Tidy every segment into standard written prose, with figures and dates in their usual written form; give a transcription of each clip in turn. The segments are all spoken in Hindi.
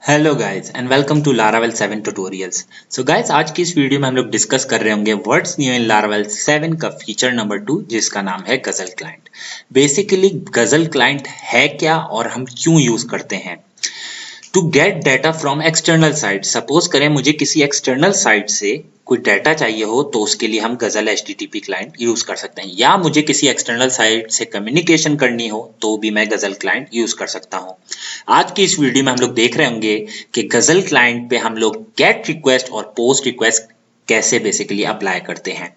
Hello guys and welcome to Laravel 7 tutorials. So guys, आज की इस वीडियो में हम लोग डिस्कस कर रहे होंगे वर्ड्स न्यू इन लारावेल 7 का फीचर नंबर 2, जिसका नाम है गजल क्लाइंट। बेसिकली गजल क्लाइंट है क्या और हम क्यों यूज करते हैं। To get data from external site, suppose करें मुझे किसी एक्सटर्नल साइट से कोई डाटा चाहिए हो तो उसके लिए हम गजल HTTP क्लाइंट यूज कर सकते हैं, या मुझे किसी एक्सटर्नल साइट से कम्युनिकेशन करनी हो तो भी मैं गजल क्लाइंट यूज कर सकता हूं। आज की इस वीडियो में हम लोग देख रहे होंगे कि गजल क्लाइंट पे हम लोग गेट रिक्वेस्ट और पोस्ट रिक्वेस्ट कैसे बेसिकली अप्लाई करते हैं।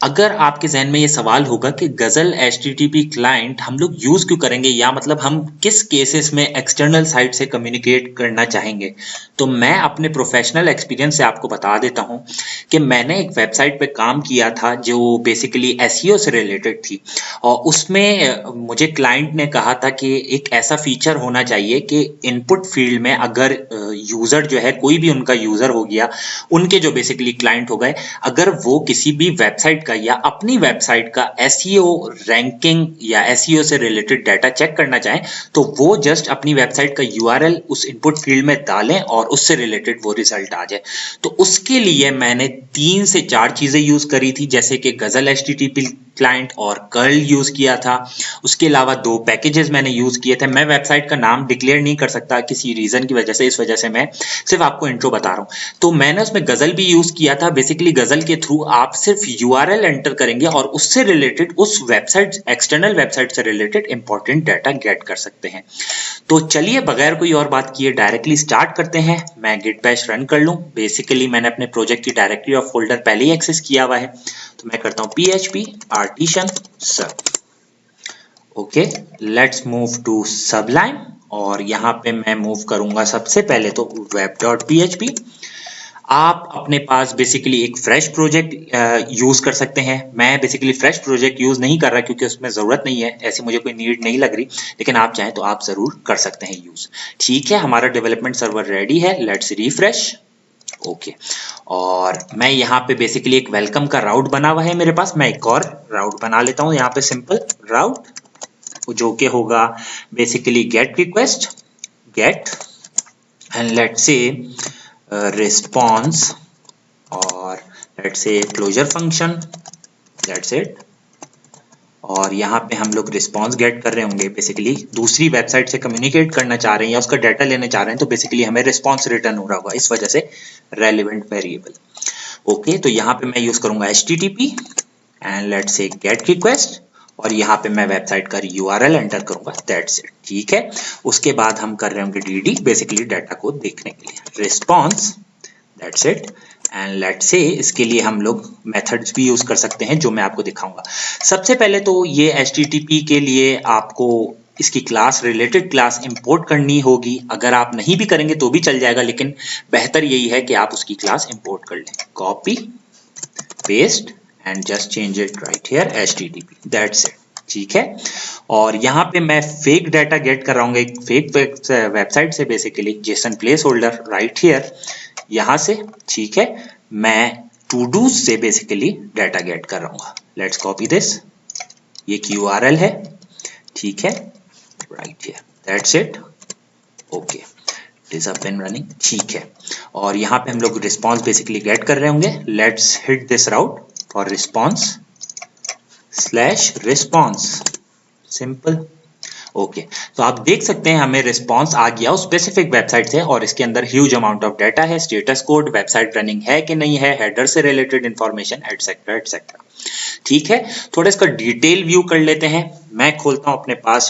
अगर आपके जहन में ये सवाल होगा कि गजल HTTP क्लाइंट हम लोग यूज क्यों करेंगे, या मतलब हम किस केसेस में एक्सटर्नल साइट से कम्युनिकेट करना चाहेंगे, तो मैं अपने प्रोफेशनल एक्सपीरियंस से आपको बता देता हूं कि मैंने एक वेबसाइट पे काम किया था जो बेसिकली SEO से रिलेटेड थी, और उसमें मुझे क्लाइंट ने कहा था कि एक ऐसा फीचर होना चाहिए कि इनपुट फील्ड में अगर यूजर जो है, कोई भी उनका यूजर हो गया, उनके जो बेसिकली क्लाइंट हो गए, अगर वो किसी भी वेबसाइट का या अपनी वेबसाइट का SEO रैंकिंग या SEO से रिलेटेड डाटा चेक करना चाहें तो वो जस्ट अपनी वेबसाइट का URL उस इनपुट फील्ड में डालें और उससे रिलेटेड वो रिजल्ट आ जाए। तो उसके लिए मैंने 3 से 4 चीजें यूज करी थी, जैसे कि गजल HTTP क्लाइंट और कर्ल यूज किया था। उसके अलावा 2 पैकेजेस मैंने यूज किए थे। मैं वेबसाइट का नाम डिक्लेयर नहीं कर सकता किसी रीजन की वजह से, इस वजह से मैं सिर्फ आपको इंट्रो बता रहा हूं। तो मैंने उसमें गजल भी यूज किया था। बेसिकली गजल के थ्रू आप सिर्फ URL एंटर करेंगे और उससे रिलेटेड, उस वेबसाइट, एक्सटर्नल वेबसाइट से रिलेटेड इंपॉर्टेंट डाटा गेट कर सकते हैं। तो चलिए बगैर कोई और बात किए डायरेक्टली स्टार्ट करते हैं। मैं गिट बैश रन कर लूं। बेसिकली मैंने अपने प्रोजेक्ट की डायरेक्टरी और फोल्डर पहले ही एक्सेस किया हुआ है, तो मैं करता हूं PHP partition sub। Okay, let's move to Sublime, और यहां पे मैं मूव करूंगा सबसे पहले तो web.php। आप अपने पास बेसिकली एक फ्रेश प्रोजेक्ट यूज कर सकते हैं। मैं बेसिकली फ्रेश प्रोजेक्ट यूज नहीं कर रहा क्योंकि उसमें जरूरत नहीं है, ऐसी मुझे कोई नीड नहीं लग रही, लेकिन आप चाहें तो आप जरूर कर सकते हैं यूज। ठीक है, हमारा डेवलपमेंट सर्वर रेडी है। Let's refresh. ओके, और मैं यहाँ पे बेसिकली एक वेलकम का राउट बना हुआ है मेरे पास। मैं एक और राउट बना लेता हूँ यहाँ पे, सिंपल राउट, जो कि होगा basically get request, get and let's say response, और let's say closure function, that's it. और यहाँ पे हम लोग रिस्पॉन्स गेट कर रहे होंगे, बेसिकली दूसरी वेबसाइट से कम्युनिकेट करना चाह रहे हैं या उसका डाटा लेने चाह रहे हैं, तो बेसिकली हमें रिस्पॉन्स रिटर्न हो रहा होगा, इस वजह से रेलिवेंट वेरिएबल। ओके, तो यहाँ पे मैं यूज करूंगा HTTP एंड लेट्स से गेट रिक्वेस्ट, और यहाँ पे मैं वेबसाइट का URL एंटर करूंगा, दैट्स इट। ठीक है, उसके बाद हम कर रहे होंगे DD, बेसिकली डाटा को देखने के लिए, response, that's it. And let's से इसके लिए हम लोग मेथड्स भी यूज कर सकते हैं, जो मैं आपको दिखाऊंगा। सबसे पहले तो ये HTTP के लिए आपको इसकी क्लास, रिलेटेड क्लास इंपोर्ट करनी होगी। अगर आप नहीं भी करेंगे तो भी चल जाएगा, लेकिन बेहतर यही है कि आप उसकी क्लास इंपोर्ट कर लें। Copy paste and just change it right here HTTP, that's it. ठीक है, और यहाँ पे मैं फेक डाटा गेट कर रहा हूँ एक फेक वेबसाइट से, basically Jason place holder right here, यहां से। ठीक है, मैं टू डू से बेसिकली डाटा गेट कर रहा हूँ। लेट्स कॉपी दिस, ये एक URL है। ठीक है, right here, that's it. Okay, it is up and running. ठीक है, और यहाँ पे हम लोग रिस्पॉन्स बेसिकली गेट कर रहे होंगे। Let's hit this route for response slash response, simple. Okay, तो आप देख सकते हैं हमें रिस्पांस आ गया उस स्पेसिफिक वेबसाइट से, और इसके अंदर ह्यूज अमाउंट ऑफ डाटा है, स्टेटस कोड, वेबसाइट रनिंग है कि नहीं है, हेडर से रिलेटेड इंफॉर्मेशन, एटसेट्रा एटसेट्रा। ठीक है, थोड़ा इसका डिटेल व्यू कर लेते हैं। मैं खोलता हूं अपने पास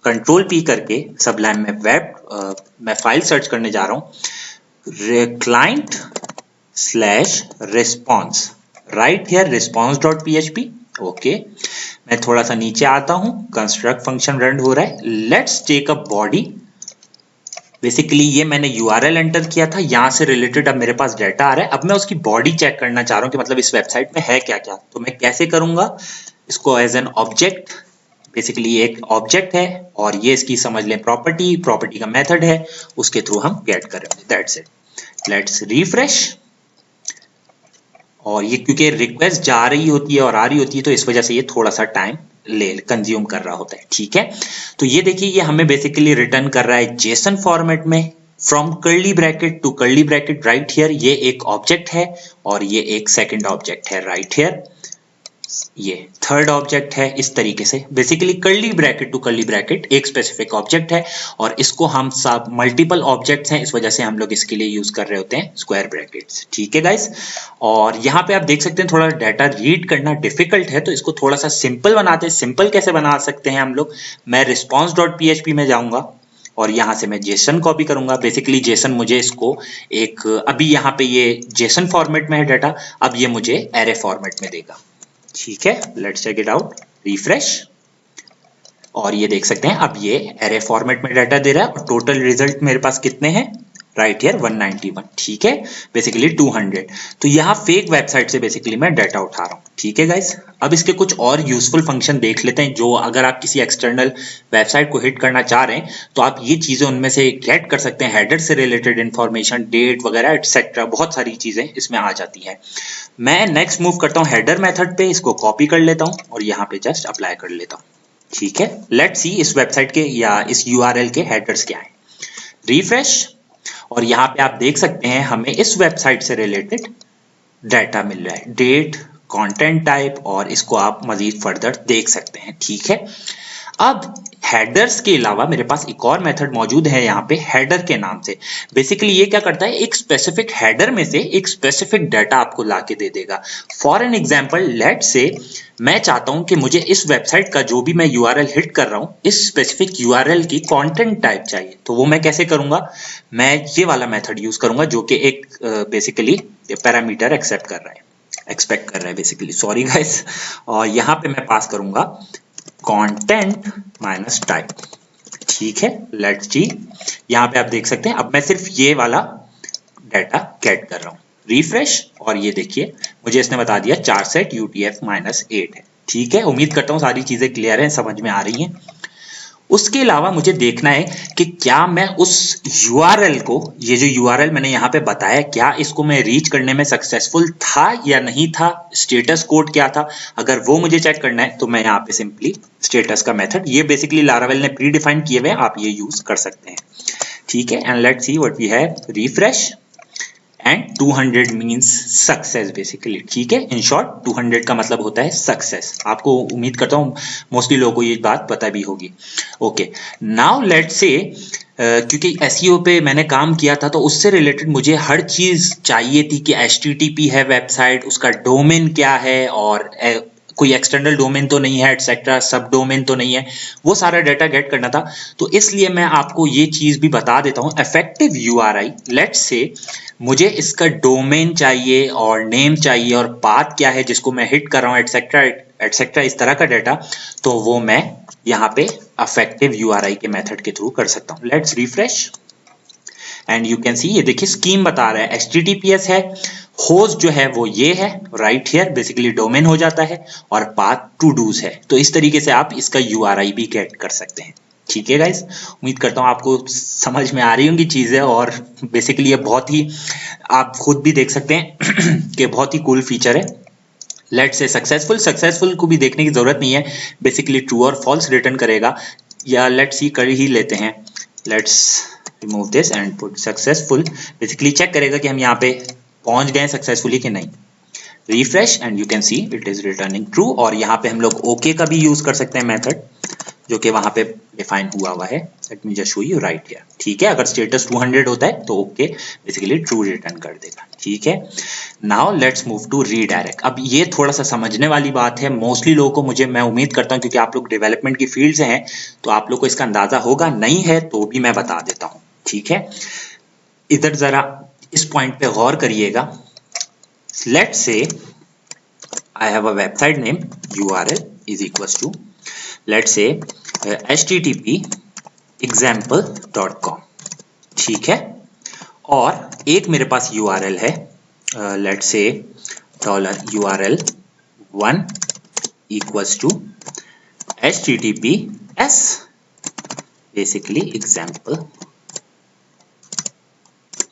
कंट्रोल P करके सबलाइम में वेब, मैं फाइल सर्च करने जा रहा हूं, client slash response right here, response.php। Okay, मैं थोड़ा सा नीचे आता हूं, कंस्ट्रक्ट फंक्शन रन हो रहा है। Let's take a body, basically ये मैंने URL एंटर किया था, यहां से रिलेटेड अब मेरे पास डाटा आ रहा है। अब मैं उसकी बॉडी चेक करना चाह रहा हूं कि मतलब इस वेबसाइट में है क्या क्या। तो मैं कैसे करूंगा इसको, एज एन ऑब्जेक्ट, बेसिकली एक ऑब्जेक्ट है, और ये इसकी समझ लें प्रॉपर्टी, प्रॉपर्टी का मेथड है, उसके थ्रू हम गेट करेंगे, दैट्स इट। लेट्स रिफ्रेश, और ये क्योंकि रिक्वेस्ट जा रही होती है और आ रही होती है, तो इस वजह से ये थोड़ा सा टाइम ले कंज्यूम कर रहा होता है। ठीक है, तो ये देखिए, ये हमें बेसिकली रिटर्न कर रहा है जेसन फॉर्मेट में from curly bracket to curly bracket right here, ये एक ऑब्जेक्ट है और ये एक सेकंड ऑब्जेक्ट है राइट हियर, ये थर्ड ऑब्जेक्ट है। इस तरीके से basically curly bracket to curly bracket एक स्पेसिफिक ऑब्जेक्ट है और इसको हम सब मल्टीपल ऑब्जेक्ट्स हैं, इस वजह से हम लोग इसके लिए यूज कर रहे होते हैं स्क्वायर ब्रैकेट्स। ठीक है गाइस, और यहाँ पे आप देख सकते हैं थोड़ा डाटा रीड करना डिफिकल्ट है, तो इसको थोड़ा सा सिंपल बनाते हैं। सिंपल कैसे बना सकते हैं हम लोग, मैं response.php में जाऊंगा और यहाँ से मैं जेसन कॉपी करूंगा। बेसिकली जेसन मुझे इसको एक, अभी यहाँ पे ये जेसन फॉर्मेट में है डाटा, अब ये मुझे एरे फॉर्मेट में देगा। ठीक है, let's check it out, refresh, और ये देख सकते हैं अब ये एरे फॉर्मेट में डाटा दे रहा है और टोटल रिजल्ट मेरे पास कितने हैं राइट हियर 191। ठीक है, बेसिकली 200। तो यहाँ फेक वेबसाइट से बेसिकली मैं डाटा उठा रहा हूँ। ठीक है गाइस, अब इसके कुछ और यूजफुल फंक्शन देख लेते हैं, जो अगर आप किसी एक्सटर्नल वेबसाइट को हिट करना चाह रहे हैं तो आप ये चीजें उनमें से गेट कर सकते हैं। हेडर से रिलेटेड इंफॉर्मेशन, डेट वगैरह एटसेट्रा, बहुत सारी चीजें इसमें आ जाती है। मैं नेक्स्ट मूव करता हूँ हेडर मेथड पे, इसको कॉपी कर लेता हूँ और यहाँ पे जस्ट अप्लाई कर लेता हूँ। ठीक है, लेट्स सी इस वेबसाइट के या इस यूआरएल के हेडर्स क्या हैं। रिफ्रेश, और यहाँ पे आप देख सकते हैं हमें इस वेबसाइट से रिलेटेड डाटा मिल रहा है, डेट, कंटेंट टाइप, और इसको आप मजीद फर्दर देख सकते हैं। ठीक है, अब हेडर्स के अलावा मेरे पास एक और मेथड मौजूद है यहाँ पे हेडर के नाम से। बेसिकली ये क्या करता है, एक स्पेसिफिक हेडर में से एक स्पेसिफिक डाटा आपको लाके दे देगा। For an example, let's say मैं चाहता हूं कि मुझे इस वेबसाइट का जो भी मैं यूआरएल हिट कर रहा हूं, इस स्पेसिफिक यूआरएल की कंटेंट टाइप चाहिए, तो वो मैं कैसे करूंगा, मैं ये वाला मेथड यूज करूंगा जो कि एक बेसिकली पैरामीटर एक्सेप्ट कर रहा है, एक्सपेक्ट कर रहा है बेसिकली, सॉरी गाइस, और यहाँ पे मैं पास करूंगा कंटेंट माइनस टाइप। ठीक है, लेट्स सी, यहाँ पे आप देख सकते हैं अब मैं सिर्फ ये वाला डाटा गेट कर रहा हूँ। रिफ्रेश, और ये देखिए मुझे इसने बता दिया 4 सेट UTF-8 है। ठीक है, उम्मीद करता हूँ सारी चीजें क्लियर हैं, समझ में आ रही हैं। उसके अलावा मुझे देखना है कि क्या मैं उस यूआरएल को, ये जो यूआरएल मैंने यहाँ पे बताया, क्या इसको मैं रीच करने में सक्सेसफुल था या नहीं था, स्टेटस कोड क्या था। अगर वो मुझे चेक करना है तो मैं यहाँ पे सिंपली स्टेटस का मेथड, ये बेसिकली लारावेल ने प्री डिफाइन किए हुए हैं, आप ये यूज कर सकते हैं। ठीक है, and let's see what we have, refresh, and 200 means success basically. ठीक है, इन शॉर्ट 200 का मतलब होता है सक्सेस। आपको उम्मीद करता हूँ मोस्टली लोगों को ये बात पता भी होगी। ओके, नाउ लेट्स से क्योंकि एसईओ पे मैंने काम किया था तो उससे रिलेटेड मुझे हर चीज चाहिए थी कि HTTP है वेबसाइट, उसका डोमेन क्या है, और कोई एक्सटर्नल डोमेन तो नहीं है, एटसेट्रा, सब डोमेन तो नहीं है, वो सारा डाटा गेट करना था। तो इसलिए मैं आपको ये चीज भी बता देता हूँ, इफेक्टिव यूआरआई, लेट्स से मुझे इसका डोमेन चाहिए और नेम चाहिए और पाथ क्या है जिसको मैं हिट कर रहा हूँ, एटसेट्रा एटसेट्रा, इस तरह का डाटा, तो वो मैं यहाँ पे इफेक्टिव यूआरआई के मेथड के थ्रू कर सकता हूँ। Let's refresh, and you can सी, ये देखिए स्कीम बता रहा है HTTPS है, होस्ट जो है वो ये है राइट हियर, बेसिकली डोमेन हो जाता है, और पाथ टू डूज है। तो इस तरीके से आप इसका यूआरआई भी गेट कर सकते हैं। ठीक है गाइस, उम्मीद करता हूँ आपको समझ में आ रही होंगी चीजें, और बेसिकली ये बहुत ही, आप खुद भी देख सकते हैं कि बहुत ही कूल फीचर है। लेट्स से सक्सेसफुल को भी देखने की जरूरत नहीं है, बेसिकली ट्रू और फॉल्स रिटर्न करेगा, या लेट्स सी कर ही लेते हैं, let's remove this and put successful, basically check करेगा कि हम यहाँ पे पहुंच गए सक्सेसफुली कि नहीं। Refresh, and you can see it is returning true, और यहाँ पे हम लोग ओके का भी यूज कर सकते हैं मेथड, जो कि वहां पे डिफाइन हुआ है। Let me just show you right here. ठीक है, अगर स्टेटस 200 होता है तो ओके बेसिकली ट्रू रिटर्न कर देगा। ठीक है, now let's move to redirect. अब ये थोड़ा सा समझने वाली बात है, मोस्टली लोगों को, मुझे मैं उम्मीद करता हूँ क्योंकि आप लोग डेवलपमेंट की फील्ड से हैं तो आप लोग को इसका अंदाजा होगा, नहीं है तो भी मैं बता देता हूँ। ठीक है, इधर जरा इस पॉइंट पे गौर करिएगा। Let's say I have a website name URL is equals to, let's say HTTP example.com। ठीक है, और एक मेरे पास URL है, let's say $URL1 equals to HTTPS basically example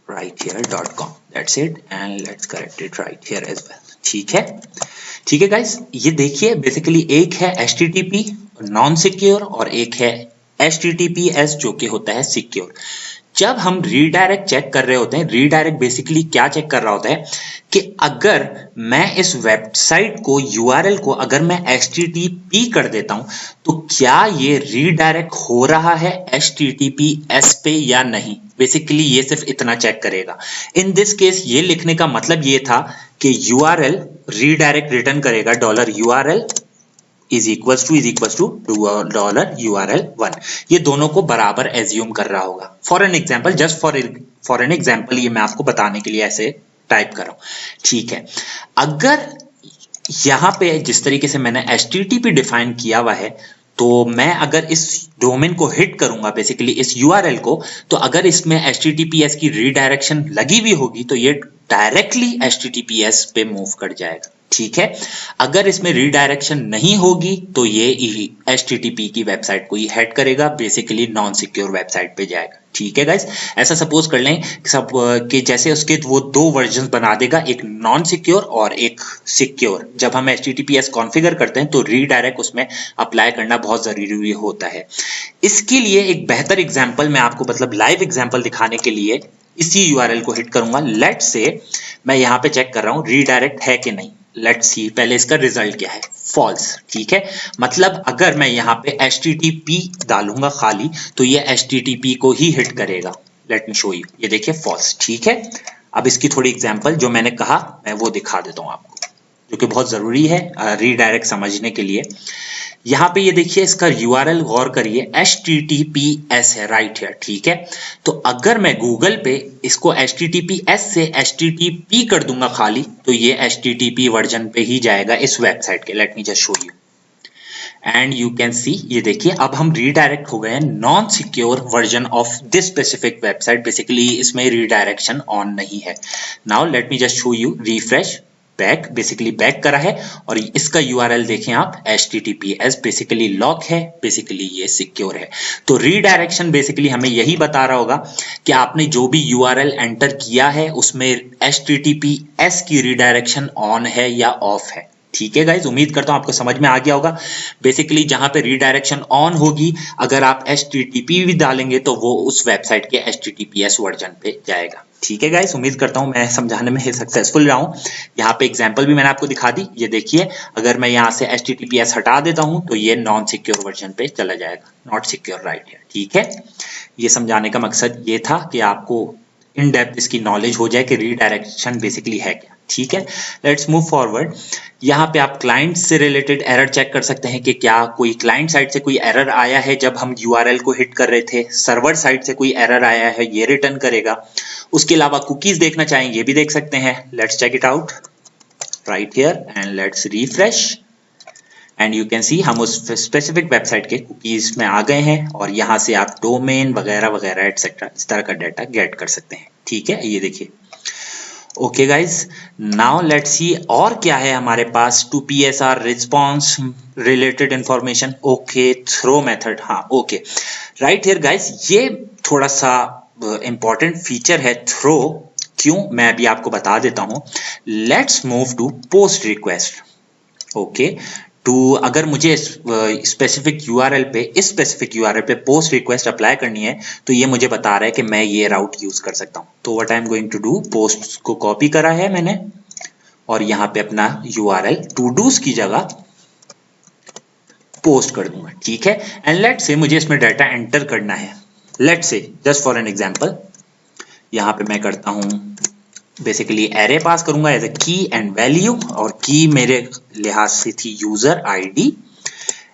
right here.com, that's it, and let's correct it right here as well। ठीक है गाइस, ये देखिए बेसिकली एक है HTTP नॉन सिक्योर और एक है HTTPS जो कि होता है सिक्योर। जब हम रीडायरेक्ट चेक कर रहे होते हैं, रीडायरेक्ट बेसिकली क्या चेक कर रहा होता है कि अगर मैं इस वेबसाइट को यूआरएल को अगर मैं HTTP कर देता हूं तो क्या ये रीडायरेक्ट हो रहा है HTTPS पे या नहीं। बेसिकली ये सिर्फ इतना चेक करेगा। इन दिस केस ये लिखने का मतलब ये था कि यूआरएल रीडायरेक्ट रिटर्न करेगा $URL is equals to $URL1। ये दोनों को बराबर एज्यूम कर रहा होगा। For an example, just for an example, ये मैं आपको बताने के लिए ऐसे टाइप कर रहा हूं, ठीक है। अगर यहां पे जिस तरीके से मैंने HTTP डिफाइन किया हुआ है, तो मैं अगर इस डोमेन को हिट करूंगा बेसिकली इस URL को, तो अगर इसमें HTTPS की रीडायरेक्शन लगी हुई होगी तो ये डायरेक्टली HTTPS पे मूव कर जाएगा, ठीक है। अगर इसमें रीडायरेक्शन नहीं होगी तो ये HTTP की वेबसाइट को ही हेड करेगा, बेसिकली नॉन सिक्योर वेबसाइट पे जाएगा, ठीक है गाइस। ऐसा सपोज कर लें कि जैसे उसके वो दो वर्जन बना देगा, एक नॉन सिक्योर और एक सिक्योर। जब हम HTTPS कॉन्फ़िगर करते हैं तो रीडायरेक्ट उसमें अप्लाई करना बहुत जरूरी होता है। इसके लिए एक बेहतर एग्जाम्पल मैं आपको मतलब लाइव एग्जाम्पल दिखाने के लिए इसी URL को हिट करूंगा। लेट्स से मैं यहाँ पे चेक कर रहा हूँ रीडायरेक्ट है कि नहीं। लेट्स सी पहले इसका रिजल्ट क्या है, फॉल्स, ठीक है। मतलब अगर मैं यहाँ पे HTTP डालूंगा खाली तो ये HTTP को ही हिट करेगा। लेट मी शो यू, ये देखिए फॉल्स, ठीक है। अब इसकी थोड़ी एग्जांपल जो मैंने कहा मैं वो दिखा देता हूँ आपको, जो कि बहुत जरूरी है रीडायरेक्ट समझने के लिए। यहाँ पे ये देखिए इसका URL गौर करिए, HTTPS है राइट है, ठीक है। तो अगर मैं गूगल पे इसको HTTPS से HTTP कर दूंगा खाली तो ये HTTP वर्जन पे ही जाएगा इस वेबसाइट के। Let me just show you and you can सी, ये देखिए अब हम रीडायरेक्ट हो गए हैं non secure version of this specific website. Basically इसमें रीडायरेक्शन ऑन नहीं है। Now let me just show you, refresh, back, basically back करा है और इसका URL देखें आप, HTTPS बेसिकली लॉक है, बेसिकली ये सिक्योर है। तो रीडायरेक्शन बेसिकली हमें यही बता रहा होगा कि आपने जो भी URL एंटर किया है उसमें HTTPS की रीडायरेक्शन ऑन है या ऑफ है, ठीक है गाइज। उम्मीद करता हूं आपको समझ में आ गया होगा। बेसिकली जहां पे रीडायरेक्शन ऑन होगी, अगर आप HTTP भी डालेंगे तो वो उस वेबसाइट के HTTPS वर्जन पे जाएगा, ठीक है गाइस। उम्मीद करता हूं मैं समझाने में सक्सेसफुल रहा हूं। यहाँ पे एग्जांपल भी मैंने आपको दिखा दी, ये देखिए अगर मैं यहाँ से HTTPS हटा देता हूं तो ये नॉन सिक्योर वर्जन पे चला जाएगा, नॉट सिक्योर राइट है, ठीक है। ये समझाने का मकसद ये था कि आपको इन डेप्थ इसकी नॉलेज हो जाए कि रीडायरेक्शन बेसिकली है क्या, ठीक है। Let's move forward. यहाँ पे आप क्लाइंट से रिलेटेड एरर चेक कर सकते हैं कि क्या कोई क्लाइंट साइड से कोई एरर आया है जब हम URL को हिट कर रहे थे, सर्वर साइड से कोई एरर आया है ये रिटर्न करेगा। उसके अलावा कुकीज देखना चाहें ये भी देख सकते हैं। Let's check it out right here and let's refresh and you can see हम उस स्पेसिफिक वेबसाइट के कुकीज में आ गए हैं और यहाँ से आप डोमेन वगैरह वगैरह एटसेट्रा इस तरह का डाटा गेट कर सकते हैं, ठीक है। ये देखिए okay guys, now let's see और क्या है हमारे पास। To PSR response related information, okay, throw method, हाँ ओके राइट हियर गाइज। ये थोड़ा सा इंपॉर्टेंट फीचर है थ्रो, क्यों मैं अभी आपको बता देता हूं। Let's move to post request, okay. टू अगर मुझे स्पेसिफिक URL पे इस स्पेसिफिक URL पे पोस्ट रिक्वेस्ट अप्लाई करनी है तो ये मुझे बता रहा है कि मैं ये राउट यूज कर सकता हूं। तो what I am going to do, post को कॉपी करा है मैंने और यहाँ पे अपना URL टू डूज की जगह पोस्ट कर दूंगा, ठीक है। एंड लेट्स से मुझे इसमें डाटा एंटर करना है। लेट्स से जस्ट फॉर एन एग्जांपल यहाँ पे मैं करता हूं बेसिकली एरे पास करूंगा एज ए की एंड वैल्यू, और की मेरे लिहाज से थी user ID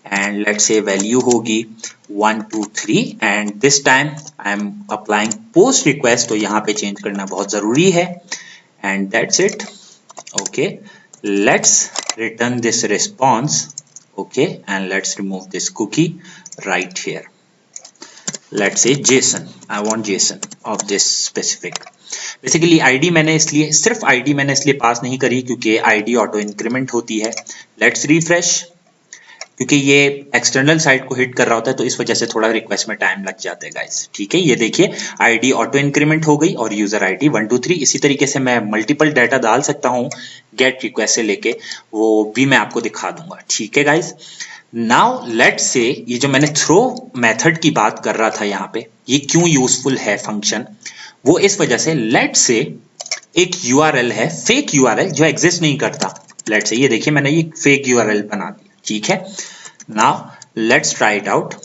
and let's say value होगी 1 2 3 and this time I am applying post request, तो यहाँ पे चेंज करना बहुत जरूरी है and that's it, okay. Let's return this response, okay, and let's remove this cookie right here. Let's say JSON, I want JSON of this specific. Basically ID मैंने इसलिए सिर्फ ID मैंने इसलिए पास नहीं करी क्योंकि ID ऑटो इंक्रीमेंट होती है। लेट्स रिफ्रेश, क्योंकि ये एक्सटर्नल साइट को हिट कर रहा होता है तो इस वजह से थोड़ा रिक्वेस्ट में टाइम लग जाता है गाइस, ठीक है। ये देखिए ID ऑटो इंक्रीमेंट हो गई और यूजर ID 1 2 3। इसी तरीके से मैं मल्टीपल डाटा डाल सकता हूँ गेट रिक्वेस्ट से लेके, वो भी मैं आपको दिखा दूंगा, ठीक है गाइस। नाउ लेट्स से ये जो मैंने थ्रो मेथड की बात कर रहा था यहाँ पे, ये क्यों यूजफुल है फंक्शन, वो इस वजह से लेट्स से एक यूआरएल है, फेक यूआरएल जो एग्जिस्ट नहीं करता। लेट्स से ये देखिए मैंने ये फेक यूआरएल बना दिया, ठीक है। Now let's try it out,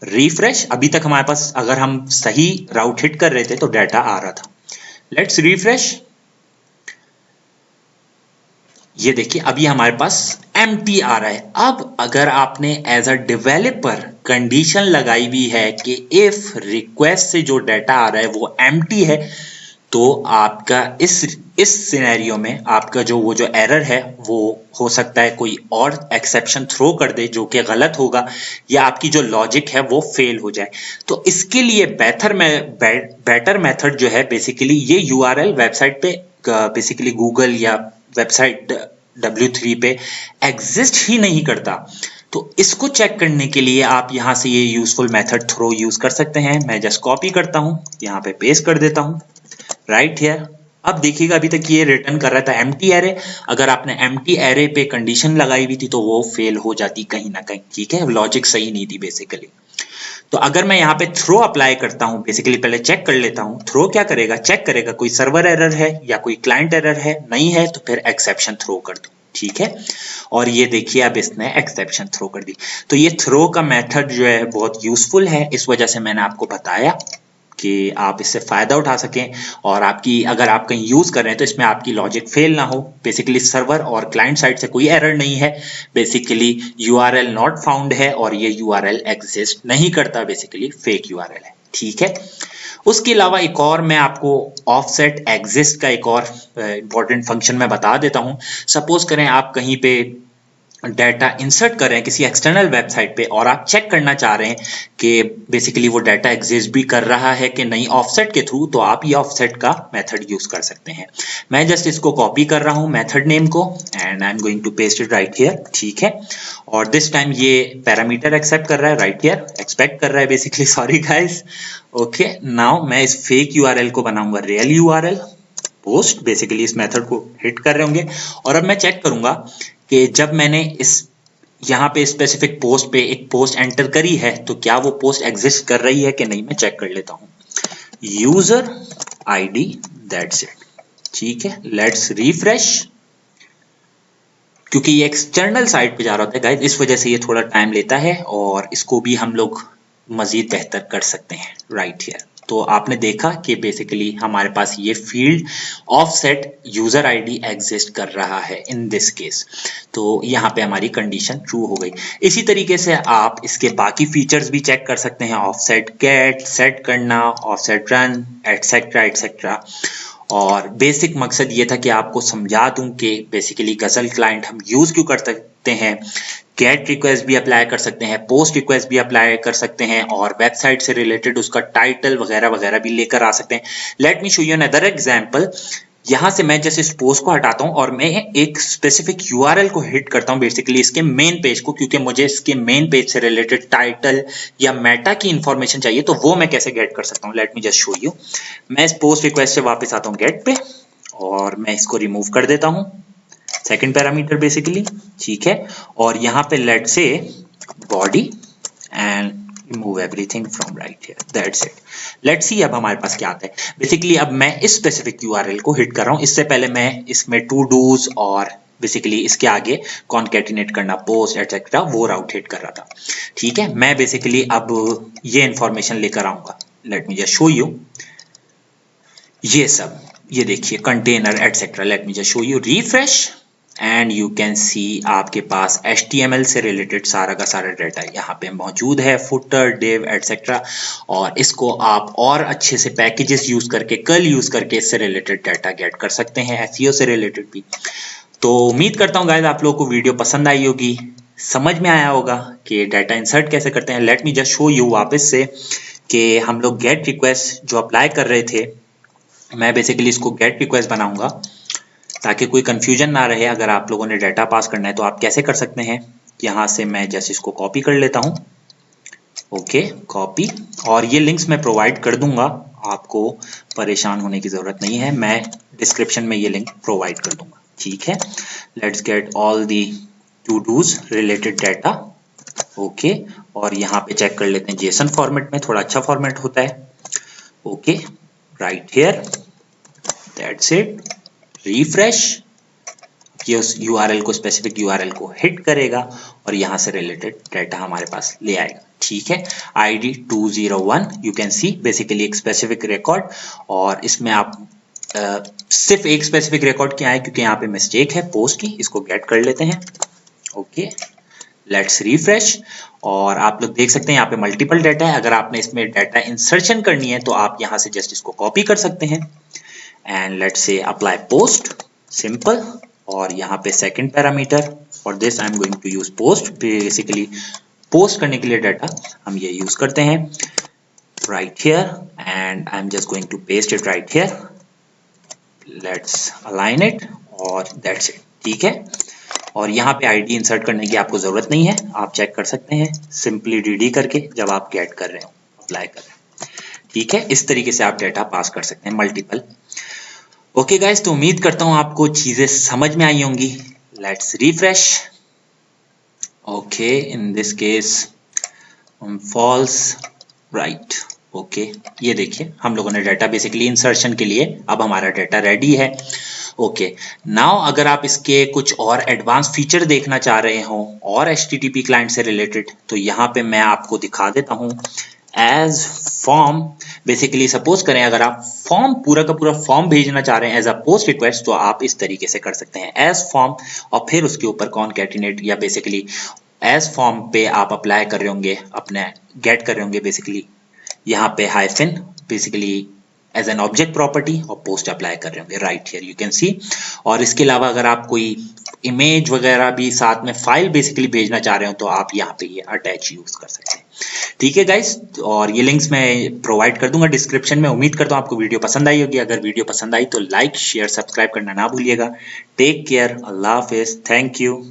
refresh. अभी तक हमारे पास अगर हम सही राउट हिट कर रहे थे तो डाटा आ रहा था। लेट्स रिफ्रेश, ये देखिए अभी हमारे पास एम्प्टी आ रहा है। अब अगर आपने एज अ डेवलपर कंडीशन लगाई हुई है कि इफ रिक्वेस्ट से जो डाटा आ रहा है वो एम्प्टी है, तो आपका इस सिनेरियो में आपका वो जो एरर है वो हो सकता है कोई और एक्सेप्शन थ्रो कर दे जो कि गलत होगा, या आपकी जो लॉजिक है वो फेल हो जाए। तो इसके लिए बेटर मेथड जो है बेसिकली ये यूआरएल वेबसाइट पे बेसिकली गूगल या वेबसाइट W3 पे एग्जिस्ट ही नहीं करता। तो इसको चेक करने के लिए आप यहाँ से ये यूजफुल मेथड थ्रो यूज कर सकते हैं। मैं जस्ट कॉपी करता हूँ, यहाँ पे पेस्ट कर देता हूँ राइट हियर। अब देखिएगा अभी तक ये रिटर्न कर रहा था एम्प्टी एरे। अगर आपने एम्प्टी एरे पे कंडीशन लगाई हुई थी तो वो फेल हो जाती कहीं ना कहीं, ठीक है, लॉजिक सही नहीं थी बेसिकली। तो अगर मैं यहाँ पे थ्रो अप्लाई करता हूँ, बेसिकली पहले चेक कर लेता हूँ, थ्रो क्या करेगा, चेक करेगा कोई सर्वर एरर है या कोई क्लाइंट एरर है, नहीं है तो फिर एक्सेप्शन थ्रो कर दो, ठीक है। और ये देखिए अब इसने एक्सेप्शन थ्रो कर दी। तो ये थ्रो का मेथड जो है बहुत यूजफुल है, इस वजह से मैंने आपको बताया कि आप इससे फायदा उठा सकें, और आपकी अगर आप कहीं यूज कर रहे हैं तो इसमें आपकी लॉजिक फेल ना हो। बेसिकली सर्वर और क्लाइंट साइड से कोई एरर नहीं है, बेसिकली यूआरएल नॉट फाउंड है और ये यूआरएल एग्जिस्ट नहीं करता, बेसिकली फेक यूआरएल है, ठीक है। उसके अलावा एक और मैं आपको ऑफसेट एग्जिस्ट का एक और इंपॉर्टेंट फंक्शन मैं बता देता हूं। सपोज करें आप कहीं पे डाटा इंसर्ट कर रहे हैं किसी एक्सटर्नल वेबसाइट पे और आप चेक करना चाह रहे हैं कि बेसिकली वो डाटा एग्जिस्ट भी कर रहा है कि नहीं ऑफसेट के थ्रू, तो आप ये ऑफसेट का मेथड यूज कर सकते हैं। मैं जस्ट इसको कॉपी कर रहा हूं मेथड नेम को and I am going to paste it right here, ठीक है। और दिस टाइम ये पैरामीटर एक्सेप्ट कर रहा है राइट हियर, एक्सपेक्ट कर रहा है basically, sorry guys. Okay, now मैं इस फेक यूआरएल को बनाऊंगा रियल यूआरएल पोस्ट, बेसिकली इस मेथड को हिट कर रहे होंगे। और अब मैं चेक करूंगा कि जब मैंने इस यहाँ पे स्पेसिफिक पोस्ट पे एक पोस्ट एंटर करी है तो क्या वो पोस्ट एग्जिस्ट कर रही है कि नहीं, मैं चेक कर लेता हूँ। यूजर आईडी, दैट्स इट, ठीक है। लेट्स रिफ्रेश, क्योंकि ये एक्सटर्नल साइट पे जा रहा होता है गाइस, इस वजह से ये थोड़ा टाइम लेता है और इसको भी हम लोग मजीद बेहतर कर सकते हैं राइट हियर। तो आपने देखा कि बेसिकली हमारे पास ये field offset user ID exist कर रहा है इन दिस केस, तो यहाँ पे हमारी कंडीशन ट्रू हो गई। इसी तरीके से आप इसके बाकी फीचर्स भी चेक कर सकते हैं, ऑफसेट गेट सेट करना, ऑफसेट रन, एटसेट्रा एटसेट्रा। और बेसिक मकसद ये था कि आपको समझा दूं कि बेसिकली गजल क्लाइंट हम यूज क्यों कर सकते हैं, गेट रिक्वेस्ट भी अप्लाई कर सकते हैं, पोस्ट रिक्वेस्ट भी अप्लाई कर सकते हैं, और वेबसाइट से रिलेटेड उसका टाइटल वगैरह वगैरह भी लेकर आ सकते हैं। Let me show you another example. यहाँ से मैं जैसे इस पोस्ट को हटाता हूँ और मैं एक स्पेसिफिक यूआरएल को हिट करता हूँ बेसिकली इसके मेन पेज को, क्योंकि मुझे इसके मेन पेज से रिलेटेड टाइटल या मेटा की इंफॉर्मेशन चाहिए। तो वो मैं कैसे गेट कर सकता हूँ, let me just show you. मैं इस पोस्ट रिक्वेस्ट से वापस आता हूँ गेट पे और मैं इसको रिमूव कर देता हूँ, सेकंड पैरामीटर बेसिकली, ठीक है। और यहाँ पे लेट से body and remove everything from right here, that's it. Let's see अब हमारे पास क्या आता है। बेसिकली अब मैं इस स्पेसिफिक URL को हिट कर रहा हूँ, इससे पहले मैं इसमें टू डूज और बेसिकली इसके आगे कॉन्केटिनेट करना, पोस्ट एटसेट्रा, वो राउट हिट कर रहा था, ठीक है। मैं बेसिकली अब ये इंफॉर्मेशन लेकर आऊंगा, let me just show you ये सब, ये देखिए container etcetera. Let me just show you, refresh and you can सी आपके पास HTML से रिलेटेड सारा का सारा डाटा यहाँ पे मौजूद है, फुटर, डिव एटसेट्रा। और इसको आप और अच्छे से पैकेजेस यूज करके, कर्ल यूज करके इससे रिलेटेड डाटा गेट कर सकते हैं, SEO से रिलेटेड भी। तो उम्मीद करता हूँ गाइस आप लोगों को वीडियो पसंद आई होगी, समझ में आया होगा कि डाटा इंसर्ट कैसे करते हैं। Let me just show you वापस से कि हम लोग गेट रिक्वेस्ट जो अप्लाई कर रहे थे, मैं बेसिकली इसको गेट रिक्वेस्ट बनाऊंगा ताकि कोई कंफ्यूजन ना रहे। अगर आप लोगों ने डाटा पास करना है तो आप कैसे कर सकते हैं, यहाँ से मैं जैसे इसको कॉपी कर लेता हूँ, ओके कॉपी, और ये लिंक्स मैं प्रोवाइड कर दूंगा, आपको परेशान होने की जरूरत नहीं है, मैं डिस्क्रिप्शन में ये लिंक प्रोवाइड कर दूंगा, ठीक है। Let's get all the to dos related data, okay, और यहाँ पे चेक कर लेते हैं जेसन फॉर्मेट में, थोड़ा अच्छा फॉर्मेट होता है। Okay, right here, that's it, refresh. ये उस यूआरएल को, स्पेसिफिक यूआरएल को हिट करेगा और यहाँ से रिलेटेड डाटा हमारे पास ले आएगा। ठीक है, ID 201 you can see basically एक स्पेसिफिक रिकॉर्ड, और इसमें आप सिर्फ एक स्पेसिफिक रिकॉर्ड क्या है क्योंकि यहाँ पे मिस्टेक है पोस्ट की, इसको गेट कर लेते हैं। ओके, लेट्स रिफ्रेश, और आप लोग देख सकते हैं यहाँ पे मल्टीपल डाटा है। अगर आपने इसमें डाटा इंसर्शन करनी है तो आप यहाँ से जस्ट इसको कॉपी कर सकते हैं and let's say apply post, simple. और यहाँ पे second parameter, for this I am going to use post. Basically post करने के लिए डाटा हम ये यूज करते हैं, right here, and I am just going to paste it right here, let's align it, और दैट्स इट। ठीक है, और यहाँ पे आईडी इंसर्ट करने की आपको जरूरत नहीं है, आप चेक कर सकते हैं सिंपली डीडी करके जब आप गेट कर रहे हो, अप्लाई कर रहे हो। ठीक है, इस तरीके से आप डाटा पास कर सकते हैं मल्टीपल। ओके गाइस, तो उम्मीद करता हूं आपको चीजें समझ में आई होंगी। Let's refresh. Okay, in this case false, right. Okay, ये देखिए हम लोगों ने डाटा बेसिकली इंसर्शन के लिए, अब हमारा डाटा रेडी है। ओके, नाउ अगर आप इसके कुछ और एडवांस फीचर देखना चाह रहे हो और HTTP क्लाइंट से रिलेटेड, तो यहाँ पे मैं आपको दिखा देता हूँ एज फॉर्म। बेसिकली सपोज करें अगर आप फॉर्म, पूरा का पूरा फॉर्म भेजना चाह रहे हैं एज अ पोस्ट रिक्वेस्ट, तो आप इस तरीके से कर सकते हैं, एज फॉर्म, और फिर उसके ऊपर कॉनकैटिनेट, या बेसिकली एज फॉर्म पे आप अप्लाई कर रहे होंगे, अपने गेट कर रहे होंगे बेसिकली यहाँ पे hyphen, basically as an object property, और पोस्ट अप्लाई कर रहे होंगे, right here you can see. और इसके अलावा अगर आप कोई इमेज वगैरह भी साथ में फाइल बेसिकली भेजना चाह रहे हो तो आप यहाँ पे ये अटैच यूज कर सकते हैं। ठीक है गाइस, और ये लिंक्स मैं प्रोवाइड कर दूंगा डिस्क्रिप्शन में। उम्मीद करता हूँ आपको वीडियो पसंद आई होगी। अगर वीडियो पसंद आई तो लाइक शेयर सब्सक्राइब करना ना भूलिएगा। टेक केयर, अल्लाह हाफिज, थैंक यू।